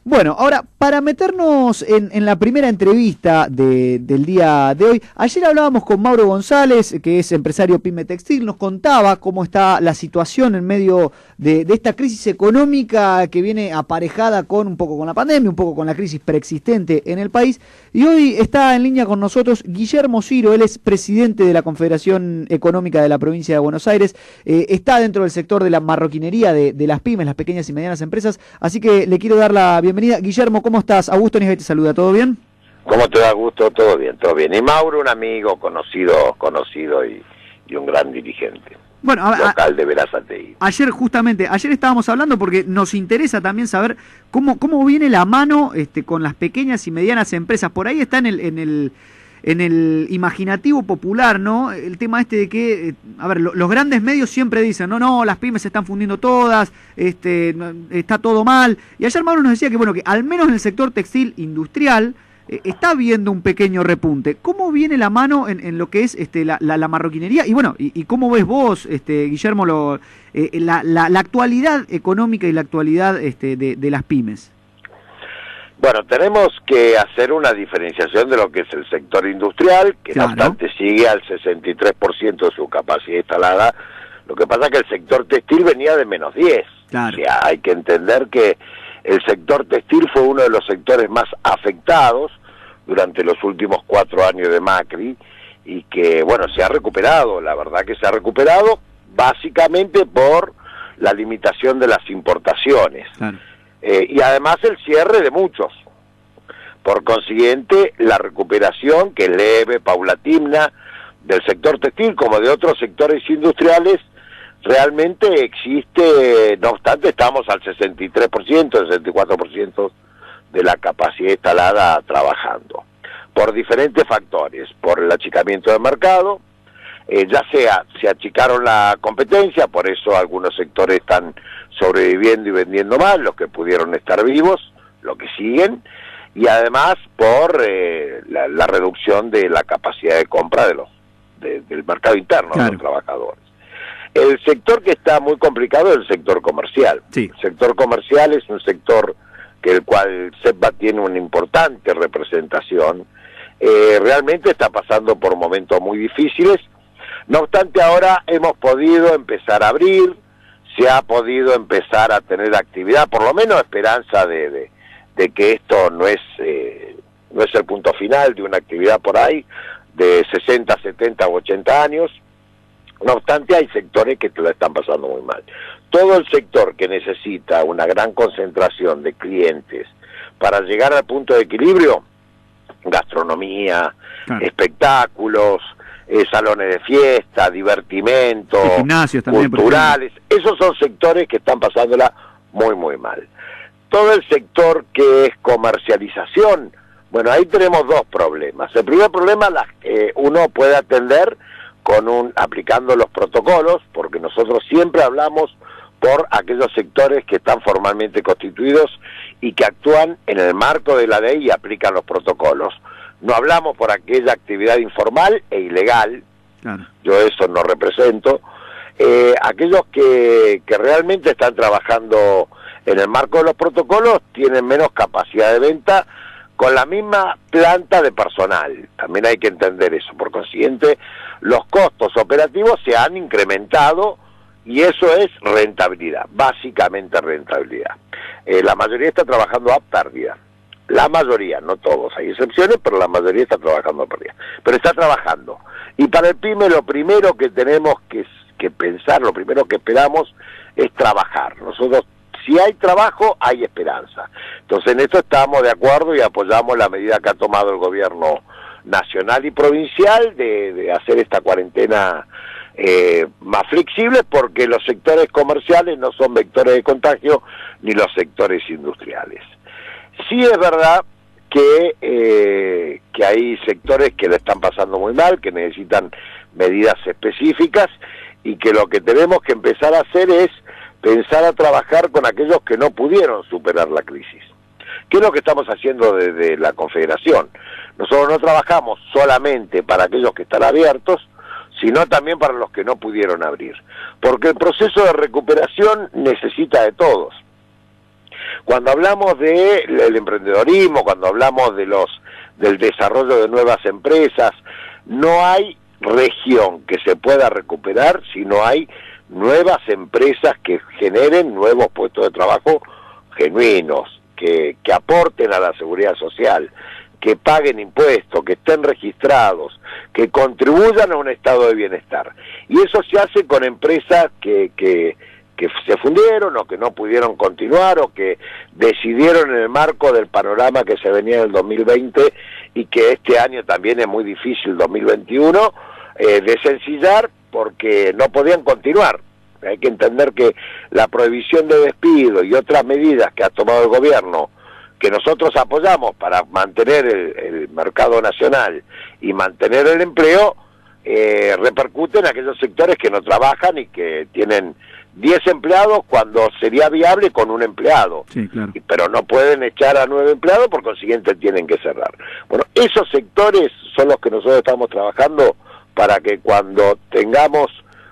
Bueno, ahora, para meternos en la primera entrevista del día de hoy, ayer hablábamos con Mauro González, que es empresario pyme textil, nos contaba cómo está la situación en medio de esta crisis económica que viene aparejada con un poco con la pandemia, un poco con la crisis preexistente en el país, y hoy está en línea con nosotros Guillermo Ciro. Él es presidente de la Confederación Económica de la Provincia de Buenos Aires, está dentro del sector de la marroquinería de las pymes, las pequeñas y medianas empresas, así que le quiero dar la bienvenida. Guillermo, ¿cómo estás? Augusto Nisbet te saluda, ¿todo bien? ¿Cómo te da gusto? Todo bien, todo bien. Y Mauro, un amigo conocido y un gran dirigente. Bueno, local de Verazategui. Ayer estábamos hablando porque nos interesa también saber cómo viene la mano con las pequeñas y medianas empresas. Por ahí está en el imaginativo popular, ¿no? El tema de que, los grandes medios siempre dicen, no, las pymes se están fundiendo todas, está todo mal. Y ayer Mauro nos decía que, bueno, que al menos en el sector textil industrial está viendo un pequeño repunte. ¿Cómo viene la mano en lo que es la marroquinería? Y bueno, y cómo ves vos, Guillermo, la actualidad económica y la actualidad de las pymes? Bueno, tenemos que hacer una diferenciación de lo que es el sector industrial, que claro, no obstante sigue al 63% de su capacidad instalada. Lo que pasa es que el sector textil venía de menos 10. Claro. O sea, hay que entender que el sector textil fue uno de los sectores más afectados durante los últimos 4 años de Macri y que, bueno, se ha recuperado. La verdad que se ha recuperado básicamente por la limitación de las importaciones. Claro. Y además el cierre de muchos. Por consiguiente, la recuperación, que es leve, paulatina, del sector textil como de otros sectores industriales, realmente existe. No obstante, estamos al 63%, 64% de la capacidad instalada trabajando. Por diferentes factores, por el achicamiento del mercado, ya sea se achicaron la competencia, por eso algunos sectores están sobreviviendo y vendiendo más, los que pudieron estar vivos, los que siguen, y además por la reducción de la capacidad de compra del mercado interno, claro, de los trabajadores. El sector que está muy complicado es el sector comercial. Sí. El sector comercial es un sector que el cual CEPA tiene una importante representación, realmente está pasando por momentos muy difíciles. No obstante, ahora hemos podido empezar a abrir, se ha podido empezar a tener actividad, por lo menos esperanza de que esto no es el punto final de una actividad por ahí de 60, 70 o 80 años. No obstante, hay sectores que te lo están pasando muy mal. Todo el sector que necesita una gran concentración de clientes para llegar al punto de equilibrio, gastronomía, claro, espectáculos, salones de fiesta, divertimento, gimnasios también, culturales, esos son sectores que están pasándola muy muy mal. Todo el sector que es comercialización, bueno, ahí tenemos dos problemas. El primer problema, uno puede atender aplicando los protocolos, porque nosotros siempre hablamos por aquellos sectores que están formalmente constituidos y que actúan en el marco de la ley y aplican los protocolos. No hablamos por aquella actividad informal e ilegal, claro, yo eso no represento. Aquellos que realmente están trabajando en el marco de los protocolos tienen menos capacidad de venta con la misma planta de personal. También hay que entender eso. Por consiguiente, los costos operativos se han incrementado y eso es rentabilidad, básicamente rentabilidad. La mayoría está trabajando a pérdida. La mayoría, no todos, hay excepciones, pero la mayoría está trabajando a pérdida. Pero está trabajando. Y para el PYME lo primero que tenemos que pensar, lo primero que esperamos es trabajar. Nosotros, si hay trabajo, hay esperanza. Entonces en esto estamos de acuerdo y apoyamos la medida que ha tomado el gobierno nacional y provincial de hacer esta cuarentena más flexible, porque los sectores comerciales no son vectores de contagio ni los sectores industriales. Sí es verdad que hay sectores que le están pasando muy mal, que necesitan medidas específicas y que lo que tenemos que empezar a hacer es pensar a trabajar con aquellos que no pudieron superar la crisis. ¿Qué es lo que estamos haciendo desde la Confederación? Nosotros no trabajamos solamente para aquellos que están abiertos, sino también para los que no pudieron abrir. Porque el proceso de recuperación necesita de todos. Cuando hablamos del emprendedorismo, cuando hablamos del desarrollo de nuevas empresas, no hay región que se pueda recuperar si no hay nuevas empresas que generen nuevos puestos de trabajo genuinos, que aporten a la seguridad social, que paguen impuestos, que estén registrados, que contribuyan a un estado de bienestar. Y eso se hace con empresas que se fundieron o que no pudieron continuar o que decidieron en el marco del panorama que se venía en el 2020 y que este año también es muy difícil, 2021, desencillar porque no podían continuar. Hay que entender que la prohibición de despido y otras medidas que ha tomado el gobierno, que nosotros apoyamos para mantener el mercado nacional y mantener el empleo, repercute en aquellos sectores que no trabajan y que tienen 10 empleados cuando sería viable con un empleado. Sí, claro. Pero no pueden echar a 9 empleados, por consiguiente tienen que cerrar. Bueno, esos sectores son los que nosotros estamos trabajando para que cuando tengamos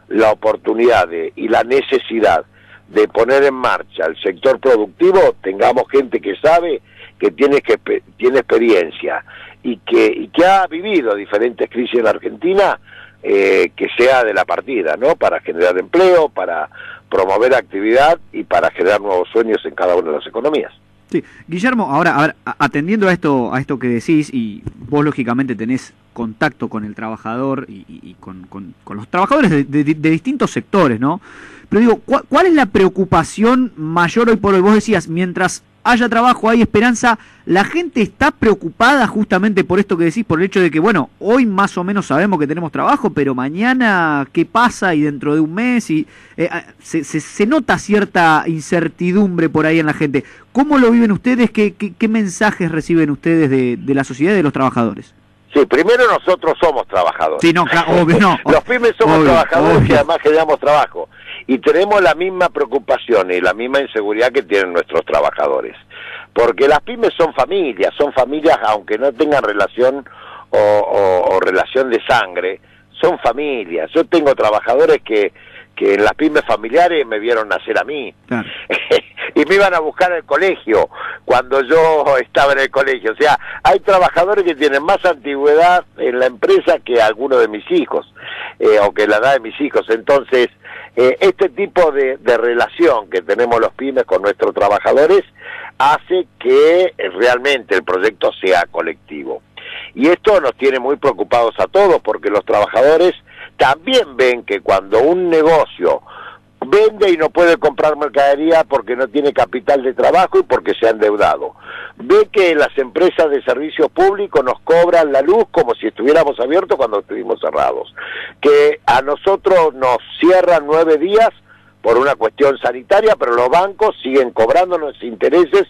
la oportunidad y la necesidad de poner en marcha el sector productivo, tengamos gente que sabe, que tiene experiencia y que ha vivido diferentes crisis en la Argentina, que sea de la partida, ¿no? Para generar empleo, para promover actividad y para generar nuevos sueños en cada una de las economías. Sí, Guillermo, ahora, a ver, atendiendo a esto que decís, y vos lógicamente tenés contacto con el trabajador y con los trabajadores de distintos sectores, ¿no? Pero digo, ¿cuál es la preocupación mayor hoy por hoy? Vos decías, mientras haya trabajo, hay esperanza. La gente está preocupada justamente por esto que decís, por el hecho de que, bueno, hoy más o menos sabemos que tenemos trabajo, pero mañana, ¿qué pasa? Y dentro de un mes, y se nota cierta incertidumbre por ahí en la gente. ¿Cómo lo viven ustedes? ¿Qué mensajes reciben ustedes de la sociedad y de los trabajadores? Sí, primero nosotros somos trabajadores. Sí, no, claro, obvio, no. Los pymes somos trabajadores obvio. Y además generamos trabajo. Y tenemos la misma preocupación y la misma inseguridad que tienen nuestros trabajadores. Porque las pymes son familias aunque no tengan relación o relación de sangre, son familias. Yo tengo trabajadores que en las pymes familiares me vieron nacer a mí. Claro. Y me iban a buscar al colegio cuando yo estaba en el colegio. O sea, hay trabajadores que tienen más antigüedad en la empresa que algunos de mis hijos, o que la edad de mis hijos. Entonces, este tipo de relación que tenemos los pymes con nuestros trabajadores hace que realmente el proyecto sea colectivo. Y esto nos tiene muy preocupados a todos, porque los trabajadores también ven que cuando un negocio vende y no puede comprar mercadería porque no tiene capital de trabajo y porque se ha endeudado, ve que las empresas de servicios públicos nos cobran la luz como si estuviéramos abiertos cuando estuvimos cerrados, que a nosotros nos cierran 9 días por una cuestión sanitaria, pero los bancos siguen cobrándonos intereses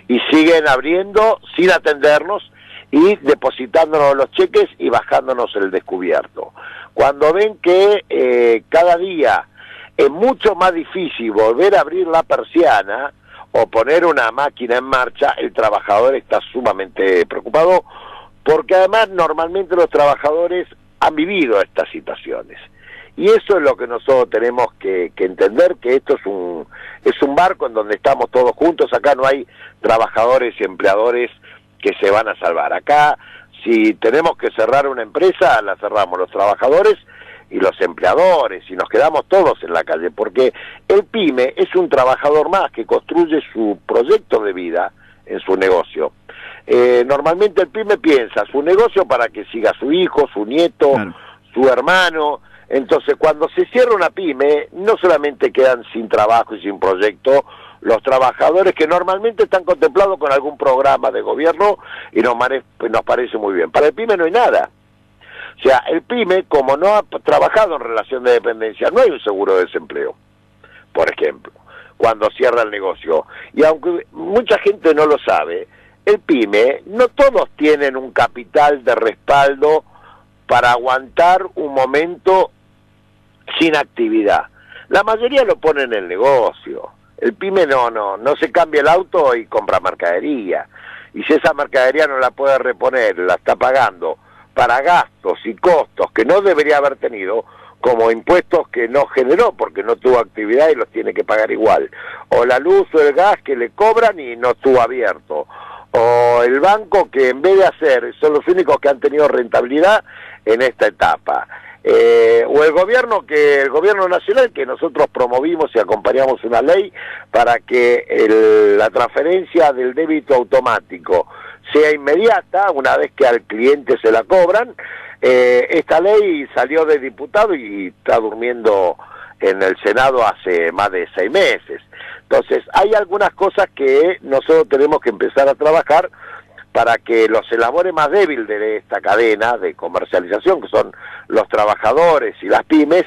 y siguen abriendo sin atendernos y depositándonos los cheques y bajándonos el descubierto. Cuando ven que cada día es mucho más difícil volver a abrir la persiana o poner una máquina en marcha, el trabajador está sumamente preocupado, porque además normalmente los trabajadores han vivido estas situaciones. Y eso es lo que nosotros tenemos que entender, que esto es un barco en donde estamos todos juntos. Acá no hay trabajadores y empleadores que se van a salvar. Acá, si tenemos que cerrar una empresa, la cerramos los trabajadores y los empleadores, y nos quedamos todos en la calle, porque el pyme es un trabajador más que construye su proyecto de vida en su negocio. Normalmente el pyme piensa su negocio para que siga su hijo, su nieto, claro, su hermano. Entonces, cuando se cierra una pyme, no solamente quedan sin trabajo y sin proyecto los trabajadores que normalmente están contemplados con algún programa de gobierno, y nos parece muy bien. Para el pyme no hay nada. O sea, el pyme, como no ha trabajado en relación de dependencia, no hay un seguro de desempleo, por ejemplo, cuando cierra el negocio. Y aunque mucha gente no lo sabe, el pyme, no todos tienen un capital de respaldo para aguantar un momento sin actividad. La mayoría lo pone en el negocio. El pyme no se cambia el auto y compra mercadería. Y si esa mercadería no la puede reponer, la está pagando para gastos y costos que no debería haber tenido, como impuestos que no generó porque no tuvo actividad y los tiene que pagar igual, o la luz o el gas que le cobran y no estuvo abierto, o el banco que en vez de hacer, son los únicos que han tenido rentabilidad en esta etapa, o el gobierno nacional, que nosotros promovimos y acompañamos una ley para que la transferencia del débito automático sea inmediata una vez que al cliente se la cobran. Esta ley salió de diputado y está durmiendo en el Senado hace más de 6 meses. Entonces, hay algunas cosas que nosotros tenemos que empezar a trabajar para que los eslabones más débiles de esta cadena de comercialización, que son los trabajadores y las pymes,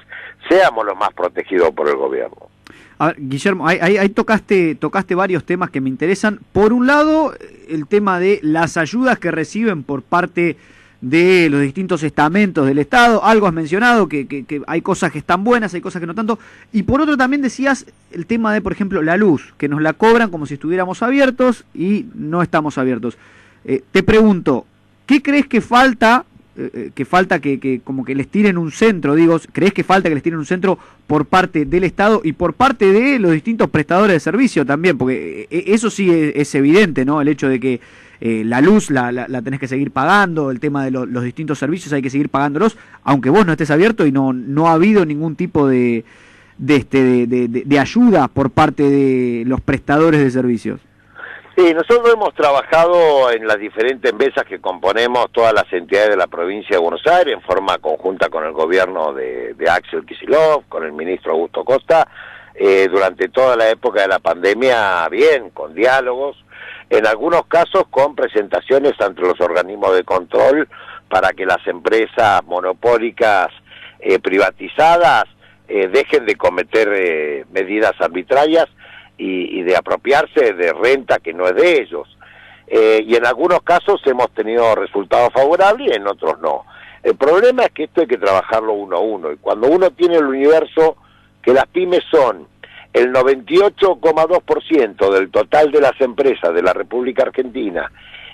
seamos los más protegidos por el gobierno. A ver, Guillermo, ahí tocaste varios temas que me interesan. Por un lado, el tema de las ayudas que reciben por parte de los distintos estamentos del Estado. Algo has mencionado, que hay cosas que están buenas, hay cosas que no tanto. Y por otro también decías el tema de, por ejemplo, la luz, que nos la cobran como si estuviéramos abiertos y no estamos abiertos. Te pregunto, ¿qué crees que falta? Que como que les tiren un centro, digo, ¿crees que falta que les tiren un centro por parte del Estado y por parte de los distintos prestadores de servicio también? Porque eso sí es evidente, ¿no? El hecho de que la luz la tenés que seguir pagando, el tema de los distintos servicios hay que seguir pagándolos, aunque vos no estés abierto y no ha habido ningún tipo de ayuda por parte de los prestadores de servicios. Sí, nosotros hemos trabajado en las diferentes mesas que componemos todas las entidades de la provincia de Buenos Aires en forma conjunta con el gobierno de Axel Kicillof, con el ministro Augusto Costa, durante toda la época de la pandemia, bien, con diálogos, en algunos casos con presentaciones ante los organismos de control para que las empresas monopólicas privatizadas dejen de cometer medidas arbitrarias y de apropiarse de renta que no es de ellos. Y en algunos casos hemos tenido resultados favorables y en otros no. El problema es que esto hay que trabajarlo uno a uno, y cuando uno tiene el universo que las pymes son el 98,2% del total de las empresas de la República Argentina,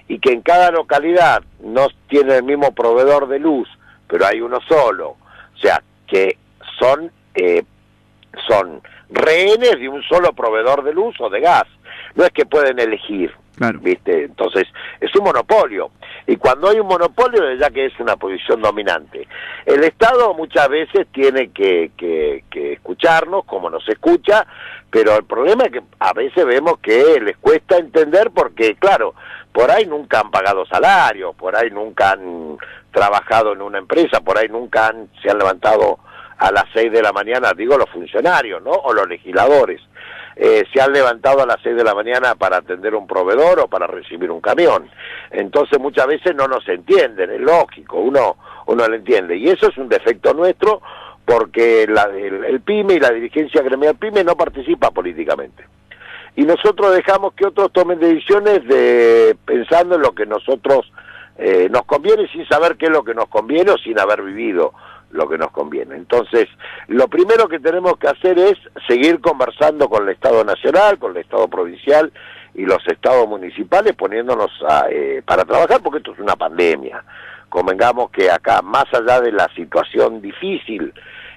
y que en cada localidad no tiene el mismo proveedor de luz, pero hay uno solo, o sea, que son rehenes de un solo proveedor de luz o de gas, no es que pueden elegir, claro. ¿Viste? Entonces es un monopolio, y cuando hay un monopolio ya que es una posición dominante, el Estado muchas veces tiene que escucharnos como nos escucha, pero el problema es que a veces vemos que les cuesta entender porque, claro, por ahí nunca han pagado salarios, por ahí nunca han trabajado en una empresa, por ahí nunca se han levantado a las 6 de la mañana, digo los funcionarios, ¿no? O los legisladores, se han levantado a las 6 de la mañana para atender un proveedor o para recibir un camión. Entonces muchas veces no nos entienden, es lógico, uno lo entiende. Y eso es un defecto nuestro porque el PYME y la dirigencia gremial PYME no participa políticamente. Y nosotros dejamos que otros tomen decisiones pensando en lo que nosotros nos conviene sin saber qué es lo que nos conviene o sin haber vivido lo que nos conviene. Entonces, lo primero que tenemos que hacer es seguir conversando con el Estado Nacional, con el Estado Provincial y los estados municipales, poniéndonos para trabajar, porque esto es una pandemia. Convengamos que acá, más allá de la situación difícil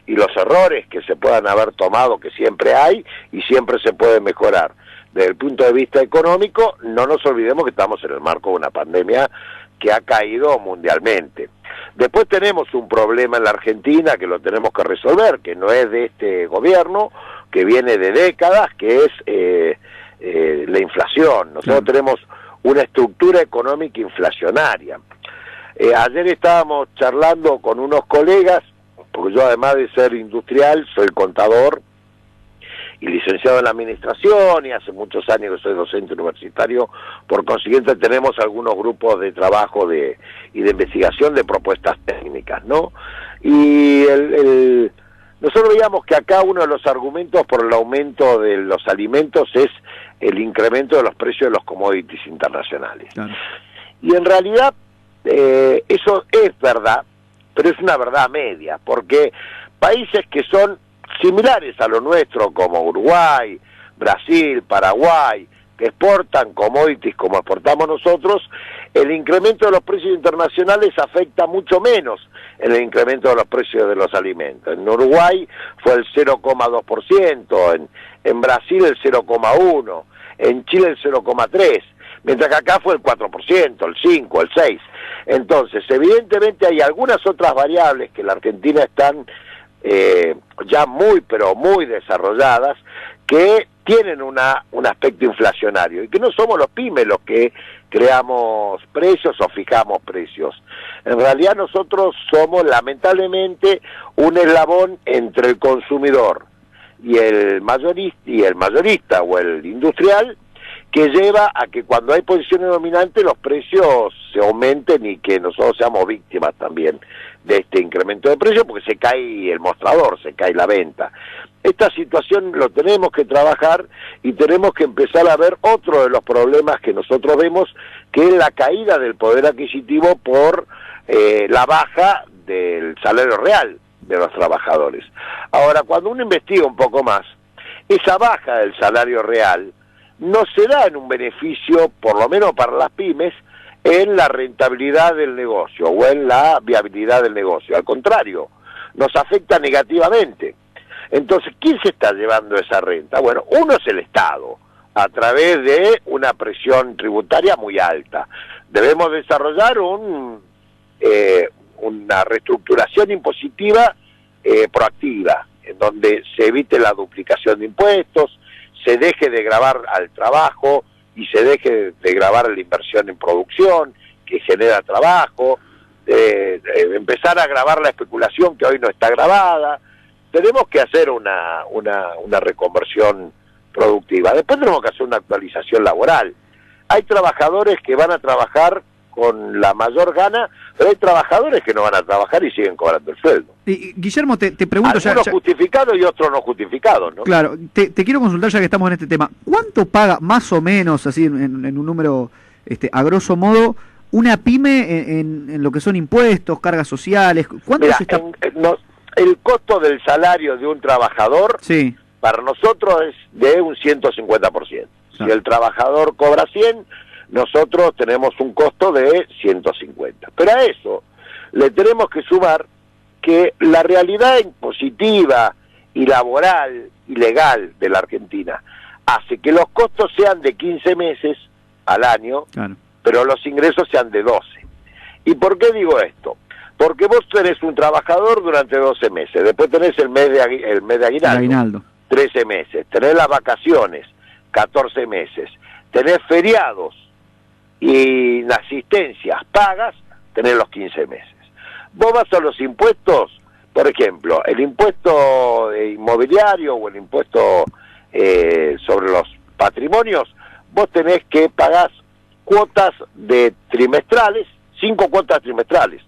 y los errores que se puedan haber tomado, que siempre hay y siempre se puede mejorar, desde el punto de vista económico, no nos olvidemos que estamos en el marco de una pandemia que ha caído mundialmente. Después tenemos un problema en la Argentina que lo tenemos que resolver, que no es de este gobierno, que viene de décadas, que es la inflación. Nosotros tenemos una estructura económica inflacionaria. Ayer estábamos charlando con unos colegas, porque yo además de ser industrial, soy contador y licenciado en la administración, y hace muchos años que soy docente universitario, por consiguiente tenemos algunos grupos de trabajo y de investigación de propuestas técnicas, ¿no? Y nosotros veíamos que acá uno de los argumentos por el aumento de los alimentos es el incremento de los precios de los commodities internacionales. Claro. Y en realidad eso es verdad, pero es una verdad media, porque países que son similares a lo nuestro, como Uruguay, Brasil, Paraguay, que exportan commodities como exportamos nosotros, el incremento de los precios internacionales afecta mucho menos en el incremento de los precios de los alimentos. En Uruguay fue el 0,2%, en Brasil el 0,1%, en Chile el 0,3%, mientras que acá fue el 4%, el 5%, el 6%. Entonces, evidentemente hay algunas otras variables que en la Argentina están ya muy, pero muy desarrolladas, que tienen un aspecto inflacionario, y que no somos los pymes los que creamos precios o fijamos precios. En realidad nosotros somos lamentablemente un eslabón entre el consumidor y el mayorista o el industrial, que lleva a que cuando hay posiciones dominantes los precios se aumenten y que nosotros seamos víctimas también de este incremento de precios, porque se cae el mostrador, se cae la venta. Esta situación lo tenemos que trabajar y tenemos que empezar a ver otro de los problemas que nosotros vemos, que es la caída del poder adquisitivo por la baja del salario real de los trabajadores. Ahora, cuando uno investiga un poco más, esa baja del salario real no se da en un beneficio, por lo menos para las pymes, en la rentabilidad del negocio o en la viabilidad del negocio. Al contrario, nos afecta negativamente. Entonces, ¿quién se está llevando esa renta? Bueno, uno es el Estado, a través de una presión tributaria muy alta. Debemos desarrollar una reestructuración impositiva proactiva, en donde se evite la duplicación de impuestos, se deje de gravar al trabajo y se deje de gravar la inversión en producción, que genera trabajo, empezar a gravar la especulación que hoy no está grabada. Tenemos que hacer una reconversión productiva. Después tenemos que hacer una actualización laboral. Hay trabajadores que van a trabajar con la mayor gana, pero hay trabajadores que no van a trabajar y siguen cobrando el sueldo. Y, Guillermo, te pregunto... Algunos justificados y otros no justificados, ¿no? Claro, te quiero consultar ya que estamos en este tema. ¿Cuánto paga, más o menos, así en un número a grosso modo, una pyme en lo que son impuestos, cargas sociales? ¿Cuánto se está...? El costo del salario de un trabajador, sí, para nosotros es de un 150%. Si el trabajador cobra 100, nosotros tenemos un costo de 150. Pero a eso le tenemos que sumar que la realidad impositiva y laboral y legal de la Argentina hace que los costos sean de 15 meses al año, claro, pero los ingresos sean de 12. ¿Y por qué digo esto? Porque vos tenés un trabajador durante 12 meses, después tenés el mes de aguinaldo, 13 meses, tenés las vacaciones, 14 meses, tenés feriados y asistencias pagas, tenés los 15 meses. Vos vas a los impuestos, por ejemplo, el impuesto inmobiliario o el impuesto sobre los patrimonios, vos tenés que pagar cuotas de trimestrales, 5 cuotas trimestrales,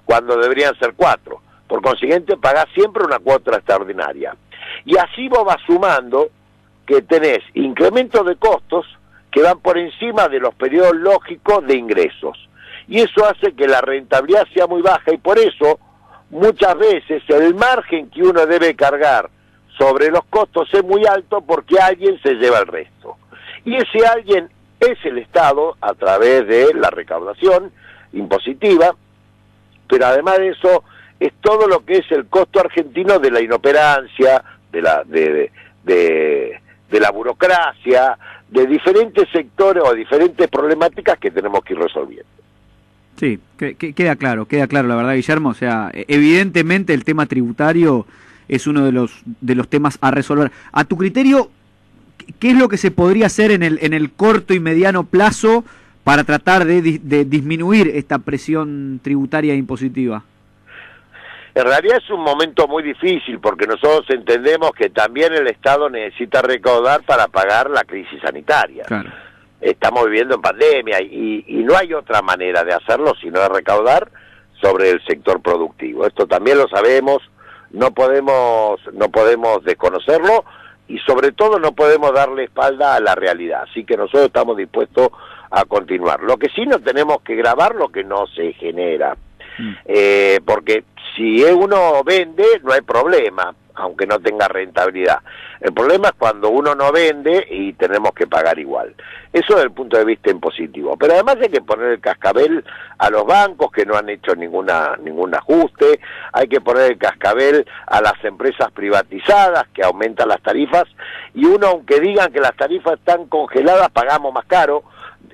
cuando deberían ser 4. Por consiguiente, pagás siempre una cuota extraordinaria. Y así vos vas sumando que tenés incrementos de costos que van por encima de los periodos lógicos de ingresos. Y eso hace que la rentabilidad sea muy baja, y por eso muchas veces el margen que uno debe cargar sobre los costos es muy alto, porque alguien se lleva el resto. Y ese alguien es el Estado, a través de la recaudación impositiva, pero además de eso es todo lo que es el costo argentino de la inoperancia, de la burocracia, de diferentes sectores o diferentes problemáticas que tenemos que ir resolviendo. Sí, queda claro la verdad, Guillermo. O sea, evidentemente el tema tributario es uno de los temas a resolver. A tu criterio, ¿qué es lo que se podría hacer en el corto y mediano plazo para tratar de disminuir esta presión tributaria e impositiva? En realidad es un momento muy difícil, porque nosotros entendemos que también el Estado necesita recaudar para pagar la crisis sanitaria. Claro. Estamos viviendo en pandemia y no hay otra manera de hacerlo sino de recaudar sobre el sector productivo. Esto también lo sabemos, no podemos desconocerlo, y sobre todo no podemos darle espalda a la realidad. Así que nosotros estamos dispuestos a continuar. Lo que sí no tenemos que grabar lo que no se genera, porque si uno vende no hay problema. aunque no tenga rentabilidad. El problema es cuando uno no vende y tenemos que pagar igual. Eso desde el punto de vista impositivo. Pero además hay que poner el cascabel a los bancos que no han hecho ningún ajuste, hay que poner el cascabel a las empresas privatizadas que aumentan las tarifas, y uno, aunque digan que las tarifas están congeladas, pagamos más caro.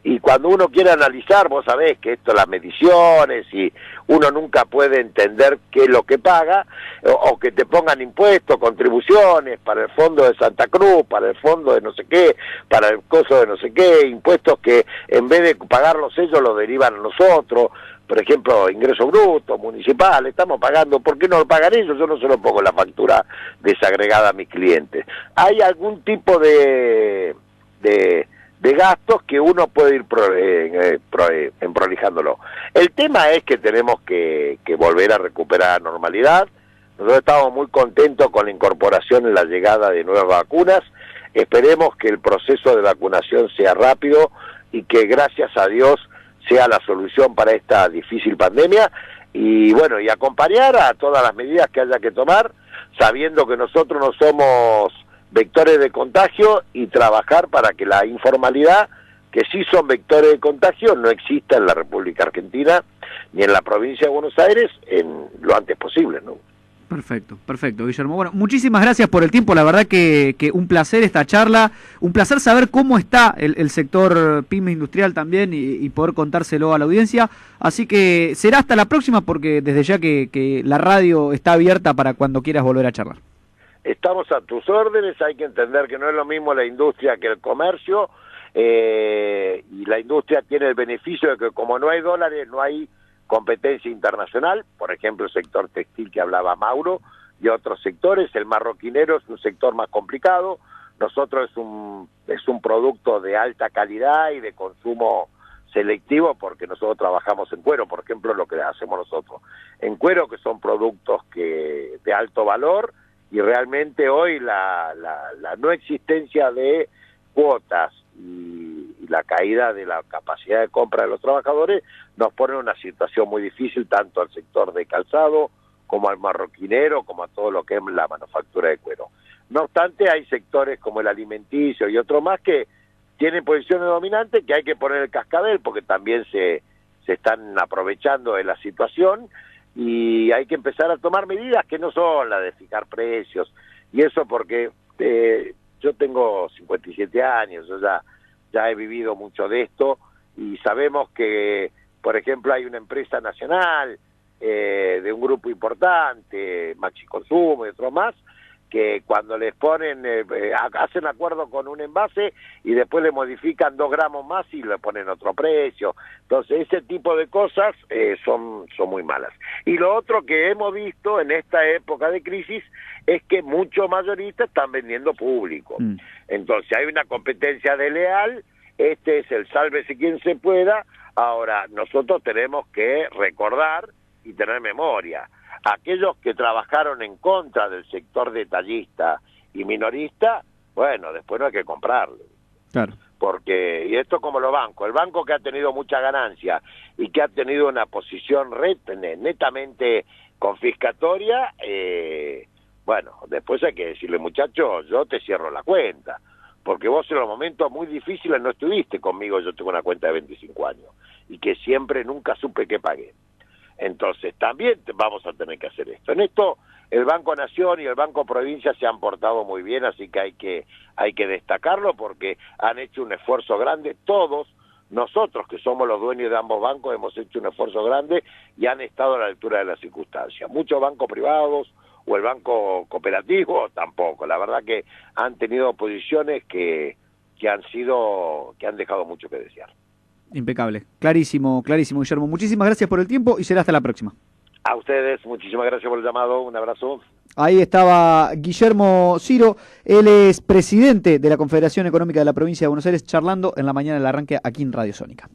Y cuando uno quiere analizar, vos sabés que esto, las mediciones, y uno nunca puede entender qué es lo que paga, o que te pongan impuestos, contribuciones para el fondo de Santa Cruz, para el fondo de no sé qué, para el coso de no sé qué, impuestos que en vez de pagarlos ellos los derivan a nosotros. Por ejemplo, ingreso bruto, municipal, estamos pagando, ¿por qué no lo pagan ellos? Yo no se lo pongo en la factura desagregada a mis clientes. Hay algún tipo de gastos que uno puede ir prolijándolo. El tema es que tenemos que volver a recuperar normalidad. Nosotros estamos muy contentos con la incorporación en la llegada de nuevas vacunas. Esperemos que el proceso de vacunación sea rápido y que, gracias a Dios, sea la solución para esta difícil pandemia, y bueno, y acompañar a todas las medidas que haya que tomar, sabiendo que nosotros no somos vectores de contagio, y trabajar para que la informalidad, que sí son vectores de contagio, no exista en la República Argentina ni en la provincia de Buenos Aires en lo antes posible, ¿no? Perfecto, perfecto, Guillermo. Bueno, muchísimas gracias por el tiempo, la verdad que un placer esta charla, un placer saber cómo está el sector pyme industrial también, y poder contárselo a la audiencia, así que será hasta la próxima, porque desde ya que la radio está abierta para cuando quieras volver a charlar. Estamos a tus órdenes. Hay que entender que no es lo mismo la industria que el comercio, y la industria tiene el beneficio de que como no hay dólares, no hay competencia internacional. Por ejemplo, el sector textil que hablaba Mauro, y otros sectores. El marroquinero es un sector más complicado. Nosotros es un producto de alta calidad y de consumo selectivo, porque nosotros trabajamos en cuero, por ejemplo, lo que hacemos nosotros en cuero, que son productos de alto valor, y realmente hoy la no existencia de cuotas y la caída de la capacidad de compra de los trabajadores nos pone en una situación muy difícil, tanto al sector de calzado como al marroquinero, como a todo lo que es la manufactura de cuero. No obstante, hay sectores como el alimenticio y otros más que tienen posiciones dominantes, que hay que poner el cascabel, porque también se están aprovechando de la situación, y hay que empezar a tomar medidas que no son las de fijar precios, y eso porque yo tengo 57 años, yo ya he vivido mucho de esto, y sabemos que, por ejemplo, hay una empresa nacional de un grupo importante, Maxi Consumo y otro más, que cuando les ponen, hacen acuerdo con un envase y después le modifican 2 gramos más y le ponen otro precio. Entonces, ese tipo de cosas son muy malas. Y lo otro que hemos visto en esta época de crisis es que muchos mayoristas están vendiendo público. Entonces, hay una competencia desleal. Este es el sálvese quien se pueda. Ahora, nosotros tenemos que recordar y tener memoria. Aquellos que trabajaron en contra del sector detallista y minorista, bueno, después no hay que comprarle. Claro. Porque, y esto como los bancos, el banco que ha tenido mucha ganancia y que ha tenido una posición netamente confiscatoria, bueno, después hay que decirle, muchachos, yo te cierro la cuenta, porque vos en los momentos muy difíciles no estuviste conmigo. Yo tengo una cuenta de 25 años y que siempre nunca supe qué pagué. Entonces también vamos a tener que hacer esto. En esto el Banco Nación y el Banco Provincia se han portado muy bien, así que hay que destacarlo, porque han hecho un esfuerzo grande. Todos nosotros que somos los dueños de ambos bancos hemos hecho un esfuerzo grande y han estado a la altura de las circunstancias. Muchos bancos privados o el banco cooperativo tampoco. La verdad que han tenido posiciones que han dejado mucho que desear. Impecable, clarísimo, clarísimo, Guillermo. Muchísimas gracias por el tiempo y será hasta la próxima. A ustedes, muchísimas gracias por el llamado, un abrazo. Ahí estaba Guillermo Ciro, él es presidente de la Confederación Económica de la Provincia de Buenos Aires, charlando en la mañana del arranque aquí en Radio Sónica.